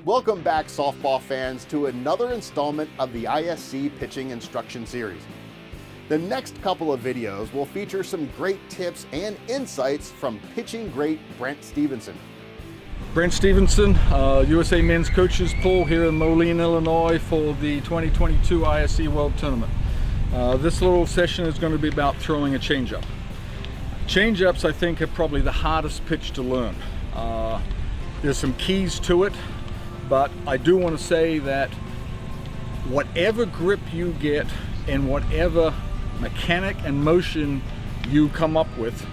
Welcome back, softball fans, to another installment of the ISC Pitching Instruction Series. The next couple of videos will feature some great tips and insights from pitching great Brent Stevenson. Brent Stevenson, USA Men's Coaches Pool here in Moline, Illinois for the 2022 ISC World Tournament. This little session is going to be about throwing a changeup. Changeups, I think, are probably the hardest pitch to learn. There's some keys to it, but I do want to say that whatever grip you get and whatever mechanic and motion you come up with,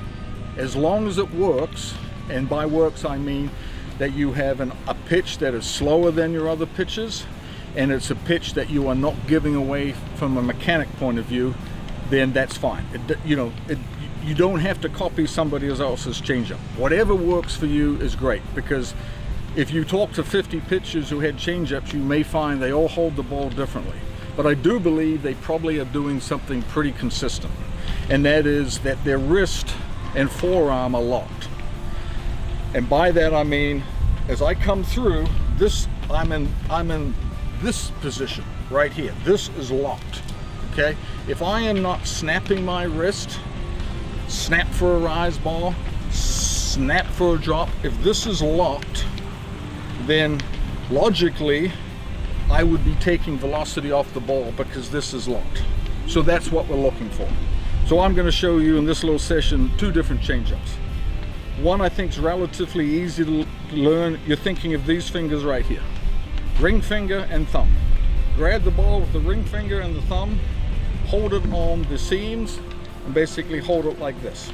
as long as it works, and by works I mean that you have a pitch that is slower than your other pitches, and it's a pitch that you are not giving away from a mechanic point of view, then that's fine. You don't have to copy somebody else's changeup. Whatever works for you is great, because if you talk to 50 pitchers who had changeups, you may find they all hold the ball differently. But I do believe they probably are doing something pretty consistent, and that is that their wrist and forearm are locked. And by that I mean, as I come through this, I'm in this position right here. This is locked. Okay? If I am not snapping my wrist, snap for a rise ball, snap for a drop, if this is locked, then logically I would be taking velocity off the ball because this is locked. So that's what we're looking for. So I'm going to show you in this little session two different changeups. One I think is relatively easy to learn. You're thinking of these fingers right here. Ring finger and thumb. Grab the ball with the ring finger and the thumb, hold it on the seams, and basically hold it like this.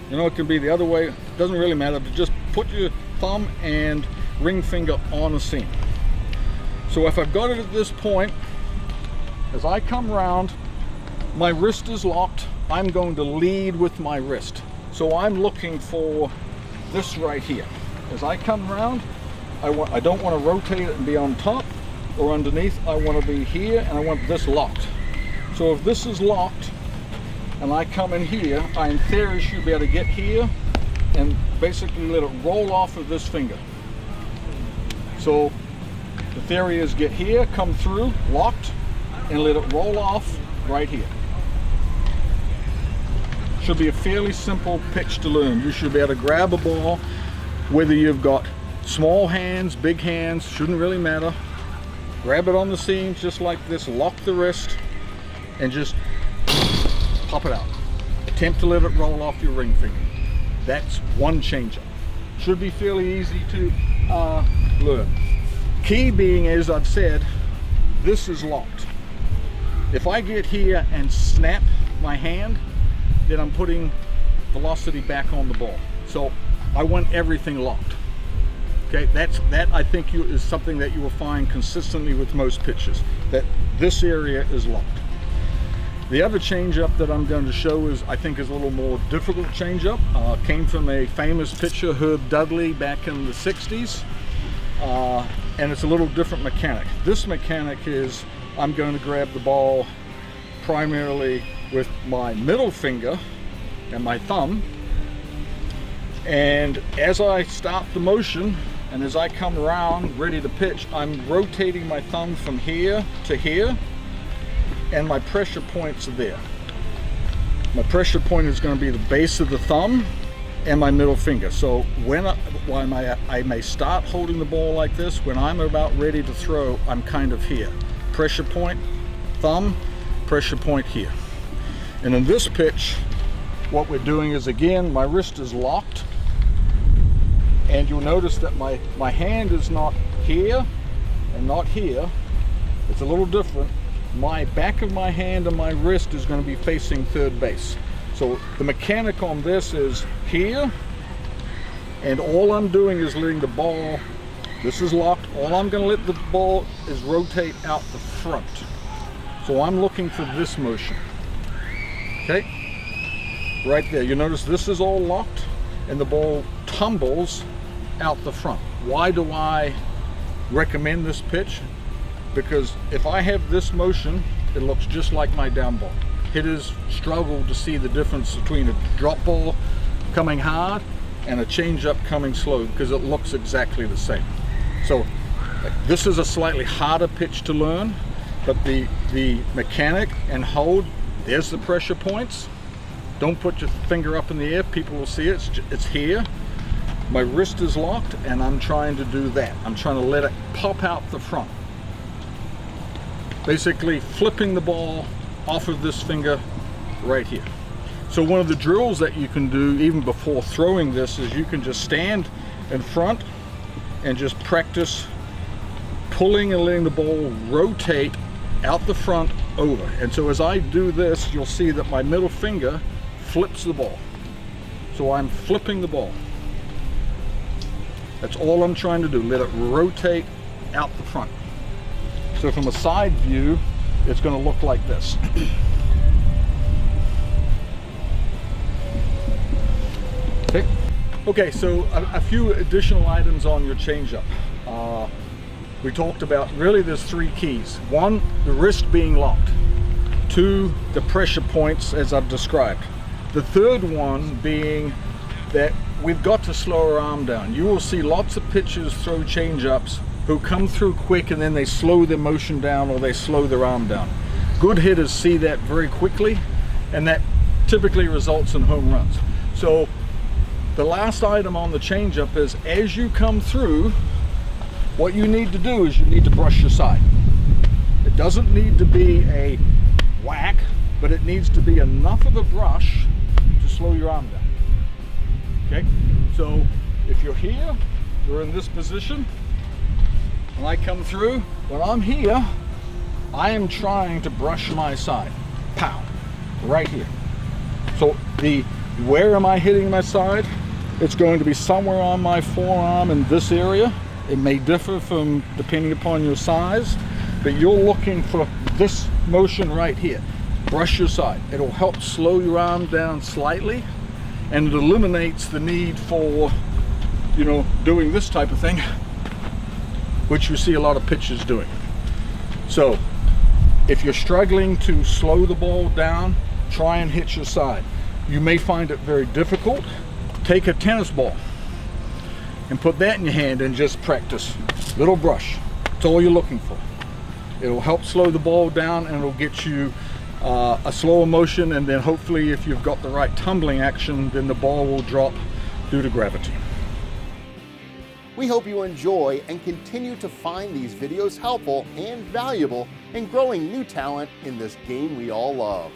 You know, it can be the other way, it doesn't really matter, but just put your thumb and ring finger on a seam. So if I've got it at this point, as I come round, my wrist is locked, I'm going to lead with my wrist. So I'm looking for this right here. As I come around, I don't want to rotate it and be on top or underneath. I want to be here, and I want this locked. So if this is locked and I come in here, I in theory should be able to get here and basically let it roll off of this finger. So the theory is get here, come through, locked, and let it roll off right here. Should be a fairly simple pitch to learn. You should be able to grab a ball, whether you've got small hands, big hands, shouldn't really matter. Grab it on the seams just like this, lock the wrist, and just pop it out. Attempt to let it roll off your ring finger. That's one changeup. Should be fairly easy to learn. Key being, as I've said, this is locked. If I get here and snap my hand, then I'm putting velocity back on the ball. So I want everything locked. Okay, that I think is something that you will find consistently with most pitches, that this area is locked. The other changeup that I'm going to show is, I think, is a little more difficult changeup. Came from a famous pitcher, Herb Dudley, back in the 60s. And it's a little different mechanic. This mechanic is, I'm going to grab the ball primarily with my middle finger and my thumb. And as I start the motion, and as I come around ready to pitch, I'm rotating my thumb from here to here, and my pressure points are there. My pressure point is going to be the base of the thumb and my middle finger. So when I may start holding the ball like this, when I'm about ready to throw, I'm kind of here. Pressure point, thumb, pressure point here. And in this pitch, what we're doing is, again, my wrist is locked, and you'll notice that my hand is not here and not here. It's a little different. My back of my hand and my wrist is going to be facing third base. So the mechanic on this is here, and all I'm doing is letting the ball, this is locked, all I'm going to let the ball is rotate out the front. So I'm looking for this motion. Okay? Right there, you notice this is all locked, and the ball tumbles out the front. Why do I recommend this pitch? Because if I have this motion, it looks just like my down ball. Hitters struggle to see the difference between a drop ball coming hard and a changeup coming slow, because it looks exactly the same. So This is a slightly harder pitch to learn, but the mechanic and hold, there's the pressure points. Don't put your finger up in the air, people will see it, it's here. My wrist is locked and I'm trying to do that. I'm trying to let it pop out the front. Basically flipping the ball off of this finger right here. So one of the drills that you can do even before throwing this is you can just stand in front and just practice pulling and letting the ball rotate out the front over. And so as I do this, you'll see that my middle finger flips the ball. So I'm flipping the ball. That's all I'm trying to do, let it rotate out the front. So from a side view, it's going to look like this. Okay, so a few additional items on your changeup. We talked about, really there's three keys. One, the wrist being locked. Two, the pressure points as I've described. The third one being that we've got to slow our arm down. You will see lots of pitchers throw changeups who come through quick and then they slow their motion down or they slow their arm down. Good hitters see that very quickly, and that typically results in home runs. So the last item on the changeup is, as you come through, what you need to do is you need to brush your side. It doesn't need to be a whack, but it needs to be enough of a brush to slow your arm down. Okay, so if you're here, you're in this position, when I come through, when I'm here, I am trying to brush my side. Pow, right here. So where am I hitting my side? It's going to be somewhere on my forearm in this area. It may differ from depending upon your size, but you're looking for this motion right here. Brush your side. It'll help slow your arm down slightly, and it eliminates the need for, doing this type of thing, which you see a lot of pitchers doing. So if you're struggling to slow the ball down, try and hit your side. You may find it very difficult. Take a tennis ball and put that in your hand and just practice. Little brush. That's all you're looking for. It'll help slow the ball down, and it'll get you a slower motion, and then hopefully if you've got the right tumbling action, then the ball will drop due to gravity. We hope you enjoy and continue to find these videos helpful and valuable in growing new talent in this game we all love.